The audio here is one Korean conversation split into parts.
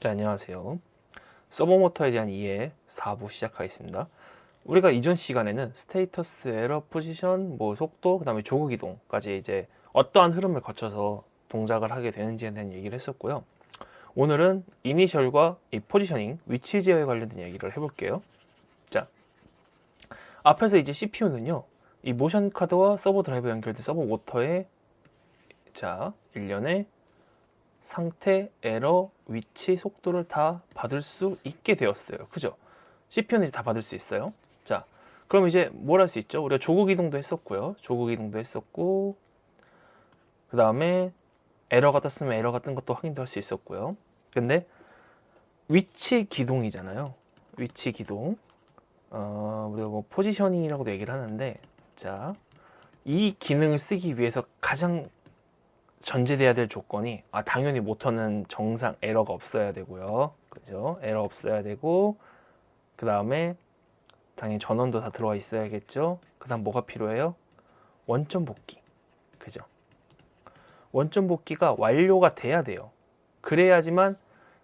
네, 안녕하세요. 서버모터에 대한 이해 4부 시작하겠습니다. 우리가 이전 시간에는 스테이터스, 에러, 포지션, 속도, 그 다음에 조국 이동까지 이제 어떠한 흐름을 거쳐서 동작을 하게 되는지에 대한 얘기를 했었고요. 오늘은 이니셜과 이 포지셔닝, 위치 제어에 관련된 얘기를 해볼게요. 자, 앞에서 이제 CPU는요, 이 모션 카드와 서버 드라이브 연결된 서버 모터에 일련의 상태, 에러, 위치, 속도를 다 받을 수 있게 되었어요. 그죠? CPU는 이제 다 받을 수 있어요. 자, 그럼 이제 뭘 할 수 있죠? 우리가 조국 이동도 했었고요. 조국 이동도 했었고, 그 다음에 에러가 떴으면 에러가 뜬 것도 확인도 할 수 있었고요. 근데 위치 기동이잖아요. 위치 기동. 우리가 포지셔닝이라고도 얘기를 하는데, 이 기능을 쓰기 위해서 가장 전제돼야 될 조건이 당연히 모터는 정상 에러가 없어야 되고요. 그죠? 에러 없어야 되고 그 다음에 당연히 전원도 다 들어와 있어야겠죠. 그 다음 뭐가 필요해요? 원점 복귀. 그죠? 원점 복귀가 완료가 돼야 돼요. 그래야지만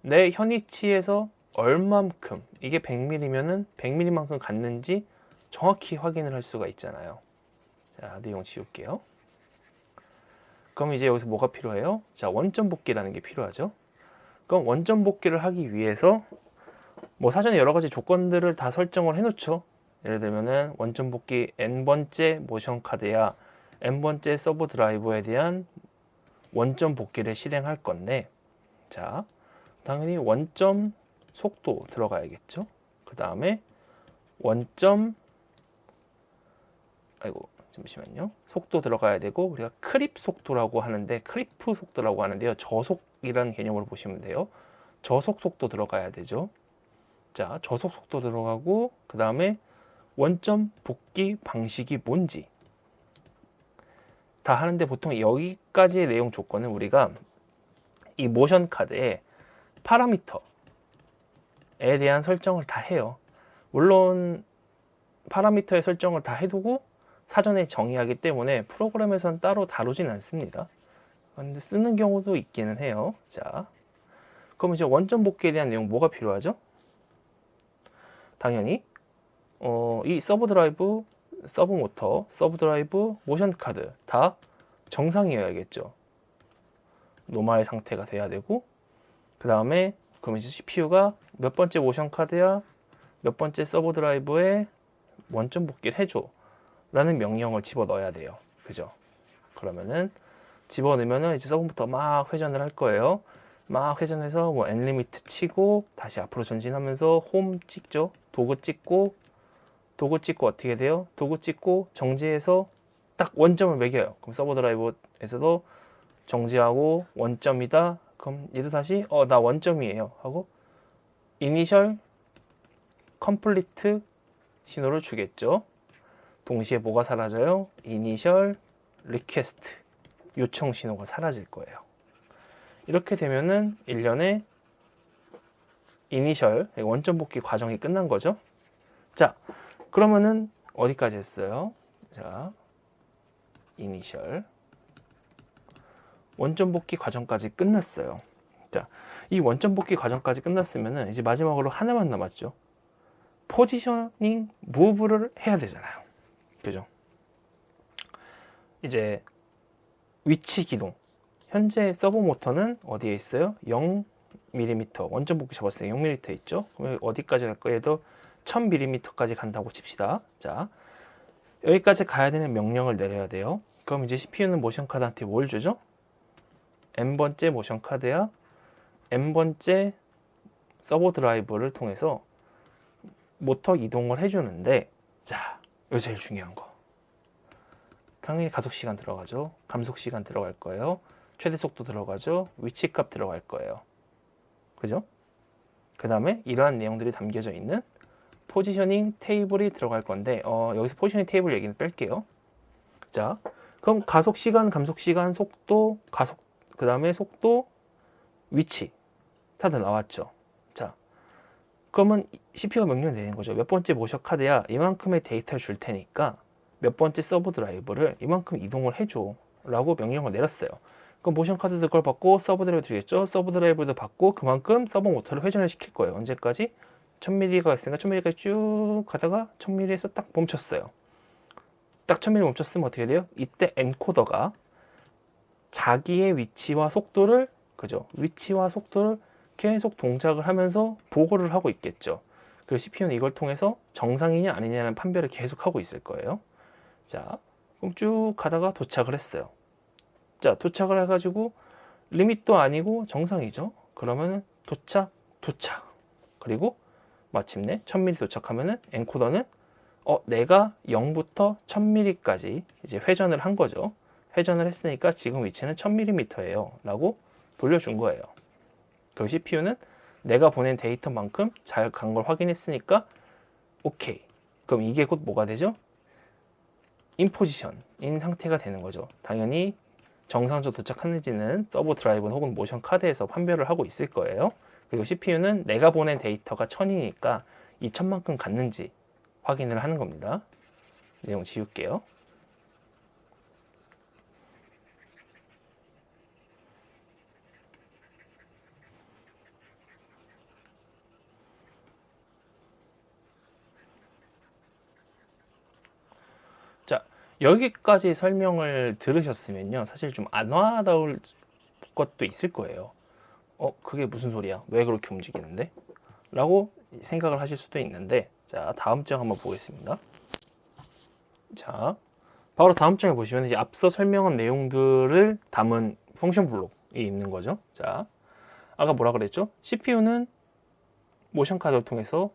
내 현 위치에서 얼만큼 이게 100mm면은 100mm만큼 갔는지 정확히 확인을 할 수가 있잖아요. 자, 내용 지울게요. 그럼 이제 여기서 뭐가 필요해요? 자, 원점 복귀라는 게 필요하죠. 그럼 원점 복귀를 하기 위해서 사전에 여러 가지 조건들을 다 설정을 해놓죠. 예를 들면은 원점 복귀 n번째 모션 카드야 n번째 서버 드라이버에 대한 원점 복귀를 실행할 건데, 자, 당연히 원점 속도 들어가야겠죠. 그 다음에 원점 잠시만요. 속도 들어가야 되고, 우리가 크립 속도라고 하는데, 크리프 속도라고 하는데요. 저속이라는 개념으로 보시면 돼요. 저속 속도 들어가야 되죠. 자, 저속 속도 들어가고, 그 다음에 원점 복귀 방식이 뭔지 다 하는데, 보통 여기까지의 내용 조건은 우리가 이 모션 카드에 파라미터에 대한 설정을 다 해요. 물론 파라미터의 설정을 다 해두고 사전에 정의하기 때문에 프로그램에서는 따로 다루진 않습니다. 근데 쓰는 경우도 있기는 해요. 자, 그럼 이제 원점 복귀에 대한 내용 뭐가 필요하죠? 당연히 이 서버 드라이브, 서브 모터, 서브 드라이브, 모션 카드 다 정상이어야겠죠. 노말 상태가 돼야 되고, 그 다음에 그럼 이제 CPU가 몇 번째 모션 카드야, 몇 번째 서버 드라이브에 원점 복귀를 해줘 라는 명령을 집어넣어야 돼요. 그죠? 그러면은 집어넣으면은 이제 서버부터 막 회전을 할 거예요. 막 회전해서 n 리미트 치고 다시 앞으로 전진하면서 홈 찍죠. 도구 찍고 어떻게 돼요? 도구 찍고 정지해서 딱 원점을 매겨요. 그럼 서버 드라이브에서도 정지하고 원점이다. 그럼 얘도 다시 나 원점이에요 하고 이니셜 컴플리트 신호를 주겠죠. 동시에 뭐가 사라져요? 이니셜 리퀘스트 요청 신호가 사라질 거예요. 이렇게 되면은 일련의 이니셜 원점 복귀 과정이 끝난 거죠. 자, 그러면은 어디까지 했어요? 자, 이니셜 원점 복귀 과정까지 끝났어요. 자, 이 원점 복귀 과정까지 끝났으면은 이제 마지막으로 하나만 남았죠. 포지셔닝 무브를 해야 되잖아요. 그죠? 이제 위치 기동. 현재 서버 모터는 어디에 있어요? 0mm. 원점 복귀 잡았어요. 0mm 있죠? 그럼 어디까지 갈 거예요? 얘도 1000mm까지 간다고 칩시다. 자, 여기까지 가야 되는 명령을 내려야 돼요. 그럼 이제 CPU는 모션 카드한테 뭘 주죠? n번째 모션 카드야 n번째 서버 드라이버를 통해서 모터 이동을 해주는데, 자, 이거 제일 중요한 거. 당연히 가속 시간 들어가죠. 감속 시간 들어갈 거예요. 최대 속도 들어가죠. 위치 값 들어갈 거예요. 그죠? 그 다음에 이러한 내용들이 담겨져 있는 포지셔닝 테이블이 들어갈 건데, 여기서 포지셔닝 테이블 얘기는 뺄게요. 자, 그럼 가속 시간, 감속 시간, 속도, 가속, 그 다음에 속도, 위치 다들 나왔죠. 자, 그러면 CPU가 명령 내리는 거죠. 몇 번째 모션 카드야 이만큼의 데이터를 줄 테니까 몇 번째 서버 드라이브를 이만큼 이동을 해줘 라고 명령을 내렸어요. 그럼 모션 카드도 그걸 받고 서버 드라이브 주겠죠. 서버 드라이브도 받고 그만큼 서버 모터를 회전을 시킬 거예요. 언제까지? 1000ml가 있으니까 1000ml까지 쭉 가다가 1000ml에서 딱 멈췄어요. 딱 1000ml 멈췄으면 어떻게 돼요? 이때 엔코더가 자기의 위치와 속도를, 그죠? 위치와 속도를 계속 동작을 하면서 보고를 하고 있겠죠. 그리고 CPU는 이걸 통해서 정상이냐 아니냐는 판별을 계속 하고 있을 거예요. 자, 그럼 쭉 가다가 도착을 했어요. 자, 도착을 해가지고 리밋도 아니고 정상이죠. 그러면은 도착. 그리고 마침내 1000ml 도착하면은 엔코더는 내가 0부터 1000ml까지 이제 회전을 한 거죠. 회전을 했으니까 지금 위치는 1000mm예요. 라고 돌려준 거예요. 그리고 CPU는 내가 보낸 데이터만큼 잘 간 걸 확인했으니까 오케이. 그럼 이게 곧 뭐가 되죠? 인포지션인 상태가 되는 거죠. 당연히 정상적으로 도착하는지는 서버 드라이브 혹은 모션 카드에서 판별을 하고 있을 거예요. 그리고 CPU는 내가 보낸 데이터가 1000이니까 이 1000만큼 갔는지 확인을 하는 겁니다. 내용 지울게요. 자, 여기까지 설명을 들으셨으면요. 사실 좀 안 와닿을 것도 있을 거예요. 그게 무슨 소리야? 왜 그렇게 움직이는데? 라고 생각을 하실 수도 있는데, 자, 다음 장 한번 보겠습니다. 자, 바로 다음 장에 보시면 이제 앞서 설명한 내용들을 담은 펑션 블록이 있는 거죠. 자, 아까 뭐라 그랬죠? CPU는 모션 카드를 통해서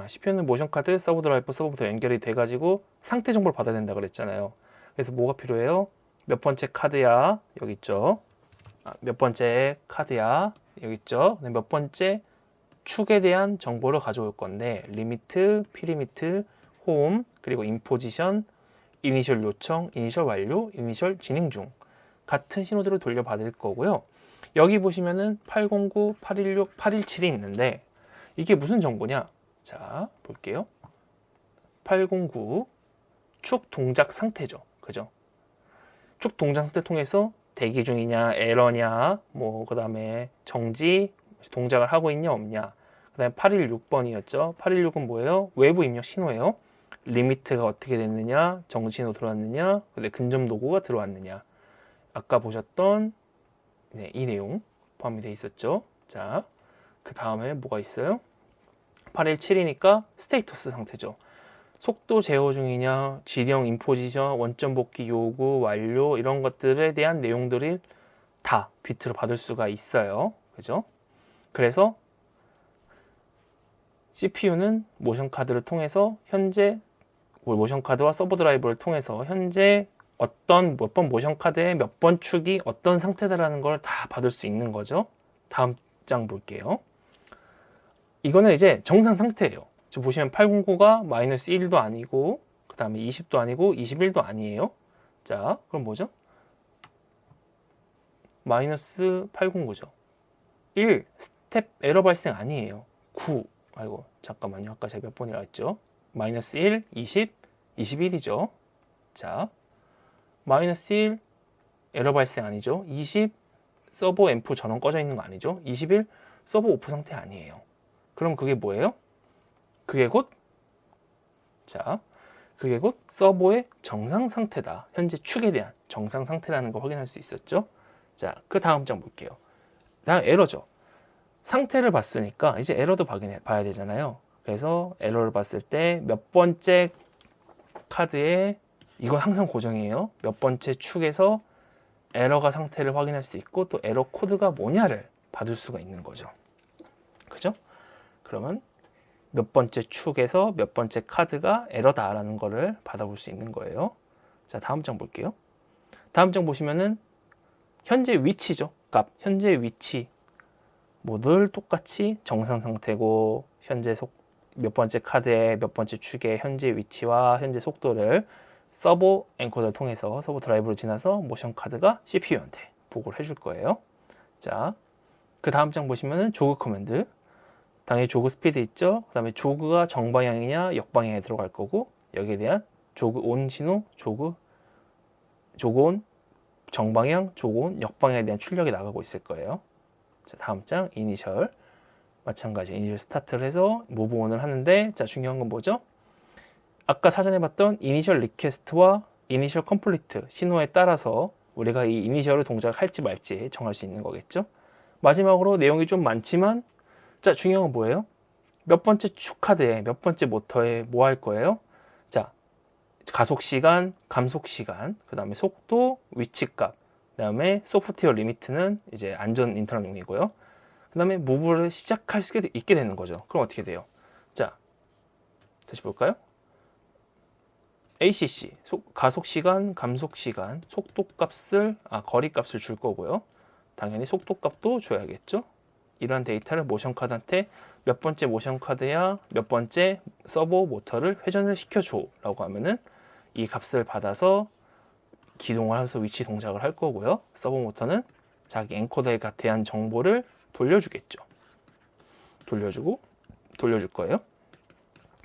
CPU는 모션 카드, 서버 드라이브, 서버부터 연결이 돼가지고 상태 정보를 받아야 된다 그랬잖아요. 그래서 뭐가 필요해요? 몇 번째 카드야? 여기 있죠. 몇 번째 카드야? 여기 있죠. 몇 번째 축에 대한 정보를 가져올 건데 리미트, 피리미트, 홈, 그리고 인포지션, 이니셜 요청, 이니셜 완료, 이니셜 진행 중 같은 신호들을 돌려받을 거고요. 여기 보시면은 809, 816, 817이 있는데 이게 무슨 정보냐? 자, 볼게요. 809 축 동작 상태죠. 그죠? 축 동작 상태 통해서 대기 중이냐, 에러냐, 그 다음에 정지, 동작을 하고 있냐, 없냐. 그 다음에 816번이었죠. 816은 뭐예요? 외부 입력 신호예요. 리미트가 어떻게 됐느냐, 정지 신호 들어왔느냐, 근데 근접 도구가 들어왔느냐. 아까 보셨던 이 내용 포함이 되어 있었죠. 자, 그 다음에 뭐가 있어요? 817이니까 스테이터스 상태죠. 속도 제어 중이냐, 지령 인포지션, 원점 복귀 요구, 완료 이런 것들에 대한 내용들을 다 비트로 받을 수가 있어요. 그죠? 그래서 CPU는 모션 카드를 통해서 현재 모션 카드와 서버 드라이브를 통해서 현재 몇 번 모션 카드의 몇 번 축이 어떤 상태다라는 걸 다 받을 수 있는 거죠. 다음 장 볼게요. 이거는 이제 정상 상태예요. 지금 보시면 809가 마이너스 1도 아니고 그 다음에 20도 아니고 21도 아니에요. 자, 그럼 뭐죠? 마이너스 809죠. 1 스텝 에러 발생 아니에요. 9 아이고 잠깐만요. 아까 제가 몇 번이라 했죠? 마이너스 1, 20, 21이죠. 자, 마이너스 1 에러 발생 아니죠. 20 서버 앰프 전원 꺼져 있는 거 아니죠. 21 서버 오프 상태 아니에요. 그럼 그게 뭐예요? 그게 곧 서버의 정상 상태다. 현재 축에 대한 정상 상태라는 걸 확인할 수 있었죠. 자, 그 다음 장 볼게요. 다음 에러죠. 상태를 봤으니까 이제 에러도 봐야 되잖아요. 그래서 에러를 봤을 때 몇 번째 카드에 이건 항상 고정이에요. 몇 번째 축에서 에러가 상태를 확인할 수 있고 또 에러 코드가 뭐냐를 받을 수가 있는 거죠. 그죠? 그러면 몇 번째 축에서 몇 번째 카드가 에러다라는 거를 받아볼 수 있는 거예요. 자, 다음 장 볼게요. 다음 장 보시면은 현재 위치죠. 현재 위치 늘 똑같이 정상 상태고 현재 몇 번째 카드의 몇 번째 축의 현재 위치와 현재 속도를 서버 엔코더를 통해서 서버 드라이브로 지나서 모션 카드가 CPU한테 보고를 해줄 거예요. 자, 그 다음 장 보시면은 조그 커맨드. 당연히 조그 스피드 있죠. 그 다음에 조그가 정방향이냐 역방향에 들어갈 거고 여기에 대한 조그 온 신호, 조그 온 정방향, 조고온, 역방향에 대한 출력이 나가고 있을 거예요. 자, 다음 장 이니셜 마찬가지 이니셜 스타트를 해서 무브온을 하는데 자 중요한 건 뭐죠? 아까 사전에 봤던 이니셜 리퀘스트와 이니셜 컴플리트 신호에 따라서 우리가 이 이니셜을 동작할지 말지 정할 수 있는 거겠죠. 마지막으로 내용이 좀 많지만 자 중요한 건 뭐예요? 몇 번째 축 카드에 몇 번째 모터에 뭐 할 거예요? 자 가속 시간, 감속 시간, 그 다음에 속도, 위치값, 그 다음에 소프트웨어 리미트는 이제 안전 인터널용이고요. 그 다음에 무브를 시작할 수 있게 되는 거죠. 그럼 어떻게 돼요? 자, 다시 볼까요? ACC, 가속 시간, 감속 시간, 속도 값을, 거리 값을 줄 거고요. 당연히 속도 값도 줘야겠죠. 이러한 데이터를 모션 카드한테 몇 번째 모션 카드야 몇 번째 서버 모터를 회전을 시켜줘 라고 하면은 이 값을 받아서 기동을 해서 위치 동작을 할 거고요. 서버 모터는 자기 엔코더에 대한 정보를 돌려주겠죠. 돌려줄 거예요.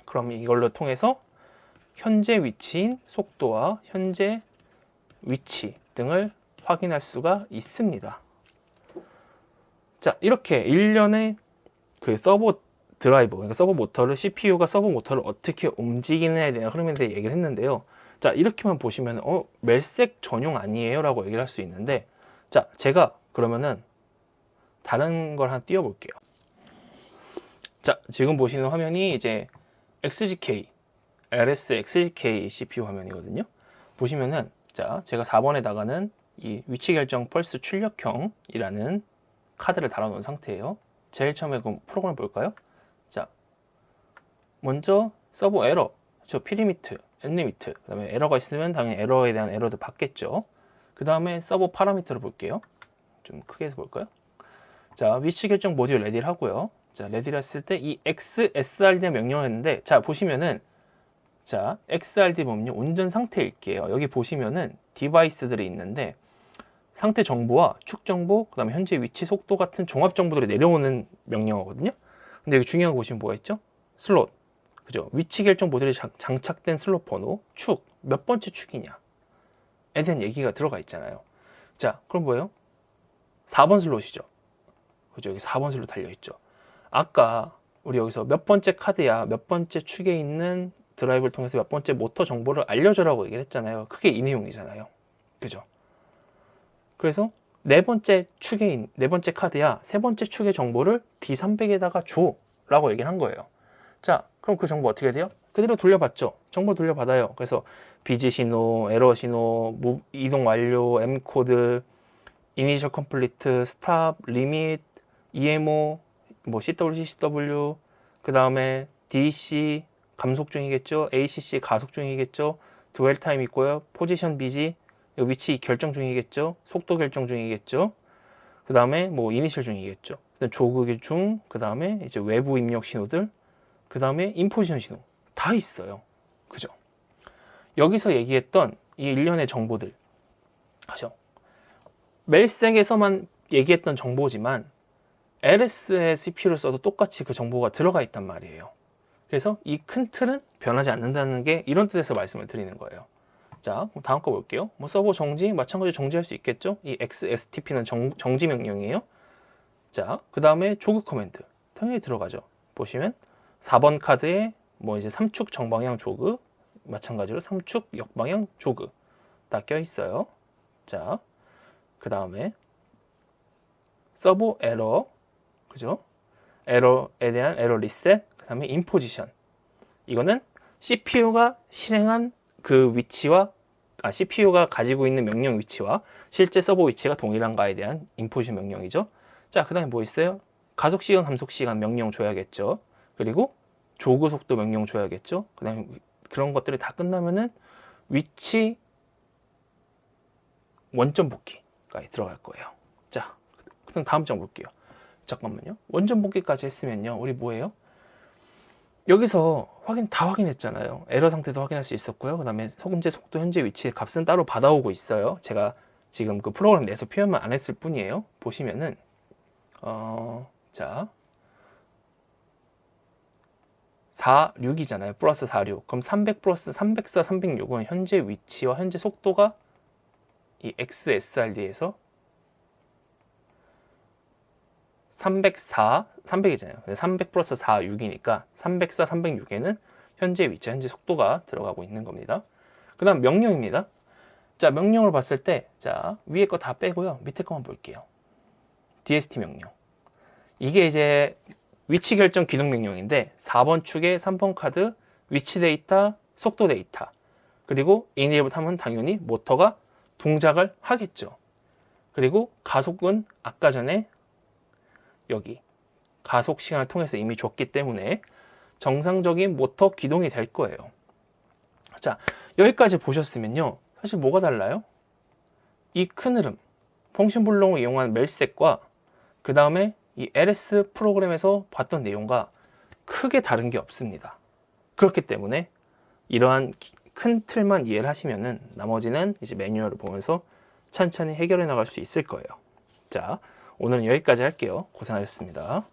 그럼 이걸로 통해서 현재 위치인 속도와 현재 위치 등을 확인할 수가 있습니다. 자, 이렇게 일련의 그 서버 드라이버, 그러니까 서버 모터를 CPU가 서버 모터를 어떻게 움직이느냐에 대한 흐름에 대해 얘기를 했는데요. 자, 이렇게만 보시면 멜색 전용 아니에요? 라고 얘기를 할 수 있는데 자, 제가 그러면은 다른 걸 하나 띄워볼게요. 자, 지금 보시는 화면이 이제 XGK, LS XGK CPU 화면이거든요. 보시면은 자, 제가 4번에다가는 이 위치 결정 펄스 출력형이라는 카드를 달아놓은 상태예요. 제일 처음에 그럼 프로그램 볼까요? 자, 먼저 서버 에러, 저 P리미트, N리미트, 그 다음에 에러가 있으면 당연히 에러에 대한 에러도 받겠죠. 그 다음에 서버 파라미터를 볼게요. 좀 크게 해서 볼까요? 자, 위치 결정 모듈 레디를 하고요. 자, 레디를 했을 때 이 XSRD 명령을 했는데 자, 보시면은 자, XRD 보면요. 온전 상태일게요. 여기 보시면은 디바이스들이 있는데 상태 정보와 축 정보, 그 다음에 현재 위치, 속도 같은 종합 정보들이 내려오는 명령어거든요. 근데 여기 중요한 거 보시면 뭐가 있죠? 슬롯, 그죠? 위치 결정 모듈에 장착된 슬롯 번호, 축, 몇 번째 축이냐에 대한 얘기가 들어가 있잖아요. 자, 그럼 뭐예요? 4번 슬롯이죠. 그죠? 여기 4번 슬롯 달려있죠. 아까 우리 여기서 몇 번째 카드야, 몇 번째 축에 있는 드라이브를 통해서 몇 번째 모터 정보를 알려줘라고 얘기를 했잖아요. 그게 이 내용이잖아요. 그죠? 그래서 네 번째 카드야, 세 번째 축의 정보를 D300에다가 줘 라고 얘기를 한 거예요. 자, 그럼 그 정보 어떻게 돼요? 그대로 돌려받죠. 정보 돌려받아요. 그래서 비지 신호, 에러 신호, 이동 완료, M 코드, 이니셜 컴플리트, 스탑, 리밋, EMO, 뭐 CWC, CW, 그 다음에 DEC 감속 중이겠죠. ACC 가속 중이겠죠. 드웰 타임 있고요. 포지션 비지, 위치 결정 중이겠죠. 속도 결정 중이겠죠. 그 다음에 뭐 이니셜 중이겠죠. 조극의 중, 그 다음에 이제 외부 입력 신호들, 그 다음에 인포지션 신호 다 있어요. 그죠? 여기서 얘기했던 이 일련의 정보들, 그죠? 멜색에서만 얘기했던 정보지만 LS의 CPU를 써도 똑같이 그 정보가 들어가 있단 말이에요. 그래서 이 큰 틀은 변하지 않는다는 게 이런 뜻에서 말씀을 드리는 거예요. 자, 다음 거 볼게요. 뭐 서버 정지, 마찬가지로 정지할 수 있겠죠? 이 XSTP는 정지 명령이에요. 자, 그 다음에 조그 커맨드 당연히 들어가죠. 보시면 4번 카드에 뭐 이제 3축 정방향 조그, 마찬가지로 3축 역방향 조그 다 껴 있어요. 자, 그 다음에 서버 에러, 그죠? 에러에 대한 에러 리셋, 그 다음에 인포지션. 이거는 CPU가 실행한 그 위치와 CPU가 가지고 있는 명령 위치와 실제 서버 위치가 동일한가에 대한 인포지션 명령이죠. 자, 그 다음에 뭐 있어요? 가속 시간, 감속 시간 명령 줘야겠죠. 그리고 조그 속도 명령 줘야겠죠. 그 다음에 그런 것들이 다 끝나면은 위치 원점 복귀가 들어갈 거예요. 자, 그럼 다음 장 볼게요. 잠깐만요. 원점 복귀까지 했으면요. 우리 뭐예요? 여기서 다 확인했잖아요. 에러 상태도 확인할 수 있었고요. 그 다음에 현재 속도, 현재 위치 값은 따로 받아오고 있어요. 제가 지금 그 프로그램 내에서 표현만 안 했을 뿐이에요. 보시면은 자 46이잖아요. 플러스 46. 그럼 300 플러스 304, 306은 현재 위치와 현재 속도가 이 XSRD에서 304, 300이잖아요. 300 플러스 4, 6이니까 304, 306에는 현재 위치, 현재 속도가 들어가고 있는 겁니다. 그 다음 명령입니다. 자, 명령을 봤을 때, 자, 위에 거 다 빼고요. 밑에 거만 볼게요. DST 명령. 이게 이제 위치 결정 기동 명령인데 4번 축에 3번 카드 위치 데이터, 속도 데이터. 그리고 이니블 하면 당연히 모터가 동작을 하겠죠. 그리고 가속은 아까 전에 여기 가속 시간을 통해서 이미 줬기 때문에 정상적인 모터 기동이 될 거예요. 자, 여기까지 보셨으면요. 사실 뭐가 달라요? 이 큰 흐름, 펑션 블록을 이용한 멜색과 그 다음에 이 LS 프로그램에서 봤던 내용과 크게 다른 게 없습니다. 그렇기 때문에 이러한 큰 틀만 이해를 하시면은 나머지는 이제 매뉴얼을 보면서 천천히 해결해 나갈 수 있을 거예요. 자, 오늘은 여기까지 할게요. 고생하셨습니다.